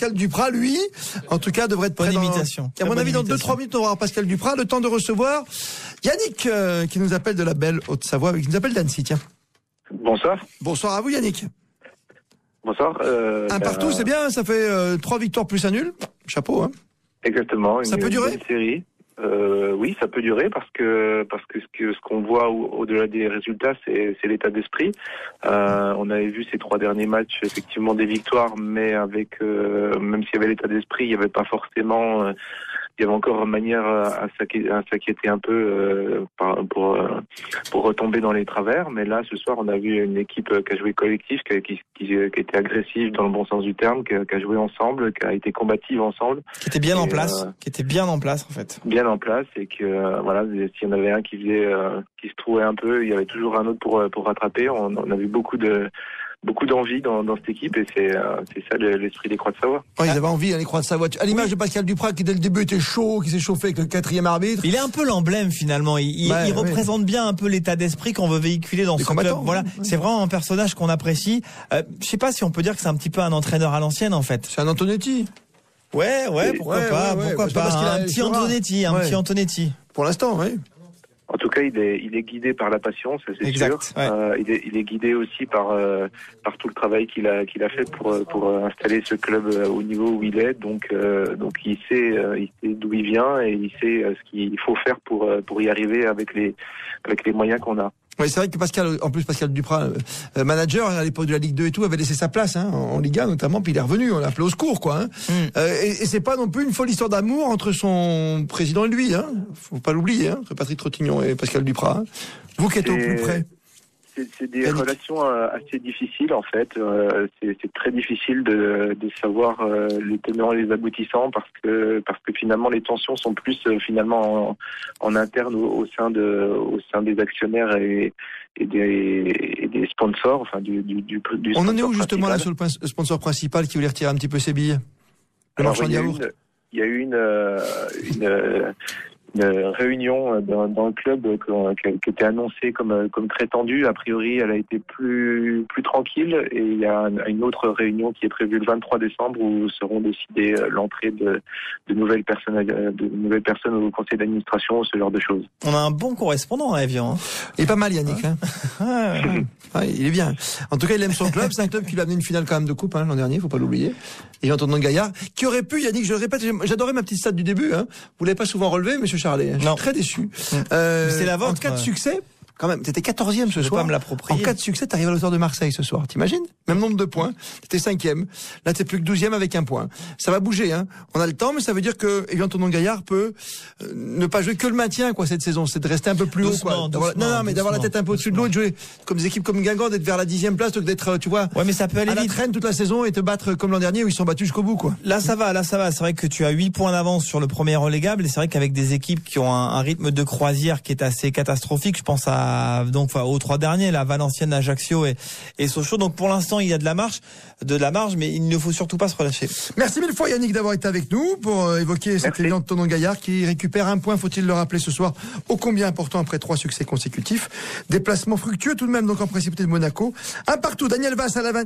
Pascal Duprat, lui, en tout cas, devrait être prêt. Bonne imitation. À mon avis, dans 2-3 minutes, on va avoir Pascal Duprat. Le temps de recevoir Yannick, qui nous appelle de la belle Haute-Savoie, qui nous appelle d'Annecy, tiens. Bonsoir. Bonsoir à vous, Yannick. Bonsoir. Un partout, c'est bien, ça fait 3 victoires plus un nul. Chapeau, hein. Exactement. Ça peut durer? Une série. Oui, ça peut durer parce que ce qu'on voit au-delà des résultats, c'est l'état d'esprit. On avait vu ces 3 derniers matchs, effectivement des victoires, mais avec même s'il y avait l'état d'esprit, il n'y avait pas forcément. Il y avait encore manière à s'inquiéter un peu pour retomber dans les travers. Mais là, ce soir, on a vu une équipe qui a joué collectif, qui était agressive dans le bon sens du terme, qui a joué ensemble, qui a été combative ensemble. Qui était bien en place. Qui était bien en place, en fait. Bien en place, et que voilà, s'il y en avait un qui se trouvait un peu, il y avait toujours un autre pour rattraper. On a vu beaucoup d'envie dans cette équipe, et c'est ça l'esprit des Croix de Savoie. Oh, ils avaient envie, les Croix de Savoie. À l'image de Pascal Duprat, qui dès le début était chaud, qui s'est chauffé avec le 4e arbitre. Il est un peu l'emblème finalement. Il représente bien un peu l'état d'esprit qu'on veut véhiculer dans ce club. Voilà, c'est vraiment un personnage qu'on apprécie. Je sais pas si on peut dire que c'est un petit peu un entraîneur à l'ancienne en fait. C'est un Antonetti. Ouais, pourquoi pas. Un petit Antonetti. Pour l'instant, oui. En tout cas, il est guidé par la passion, ça c'est sûr. Ouais. Il est guidé aussi par tout le travail qu'il a fait pour installer ce club au niveau où il est. Donc il sait d'où il vient, et il sait ce qu'il faut faire pour y arriver avec les moyens qu'on a. Oui, c'est vrai que Pascal Duprat, manager à l'époque de la Ligue 2 et tout, avait laissé sa place en Ligue 1 notamment, puis il est revenu, on l'a appelé au secours, quoi. Et c'est pas non plus une folle histoire d'amour entre son président et lui, hein. Faut pas l'oublier, entre Patrick Trottignon et Pascal Duprat. Hein. Vous qui êtes au plus près. C'est des relations assez difficiles en fait. C'est très difficile de savoir les tenants et les aboutissants, parce que finalement les tensions sont plus finalement en interne au sein des actionnaires et des sponsors, enfin du On en est où sponsor justement principal. là sur le sponsor principal qui voulait retirer un petit peu ses billes? Le marchand de yaourt. Il y a eu une réunion dans le club qui était annoncée comme très tendue. A priori, elle a été plus tranquille, et il y a une autre réunion qui est prévue le 23 décembre où seront décidées l'entrée de nouvelles personnes au conseil d'administration, ce genre de choses. On a un bon correspondant à Evian. Hein. Il est pas mal, Yannick. Il est bien. En tout cas, il aime son club. C'est un club qui lui a amené une finale quand même de coupe l'an dernier, faut pas l'oublier. Et Antonin Gaillard, qui aurait pu, Yannick, je le répète, j'adorais ma petite stat du début. Hein. Vous l'avez pas souvent relevé, Monsieur Charlet. Je suis très déçu. C'est la vôtre. En cas de succès, quand même, t'étais 14e ce soir. Je vais pas me l'approprier. En cas de succès, t'arrives à la hauteur de Marseille ce soir. T'imagines? Même nombre de points. T'étais 5e. Là, t'es plus que 12e avec 1 point. Ça va bouger, hein. On a le temps, mais ça veut dire que, Antonin Gaillard peut ne pas jouer que le maintien, quoi, cette saison. C'est de rester un peu plus haut, quoi. Mais d'avoir la tête un peu au-dessus de l'eau et de jouer comme des équipes comme Guingamp, d'être vers la 10e place, d'être, tu vois. Ouais, mais ça peut aller à la vite. traîne toute la saison et te battre comme l'an dernier où ils sont battus jusqu'au bout, quoi. Là, ça va. C'est vrai que tu as 8 points d'avance sur le premier relégable, et c'est vrai qu'avec des équipes qui ont un rythme de croisière qui est assez catastrophique, je pense aux 3 derniers, la Valenciennes, Ajaccio et Sochaux. Donc pour l'instant, il y a de la marge, mais il ne faut surtout pas se relâcher. Merci mille fois Yannick d'avoir été avec nous pour évoquer cet élan de Antonin Gaillard qui récupère 1 point, faut-il le rappeler ce soir, ô combien important après 3 succès consécutifs. Déplacement fructueux tout de même donc en précipité de Monaco. Un partout, Daniel Vasse à la 20.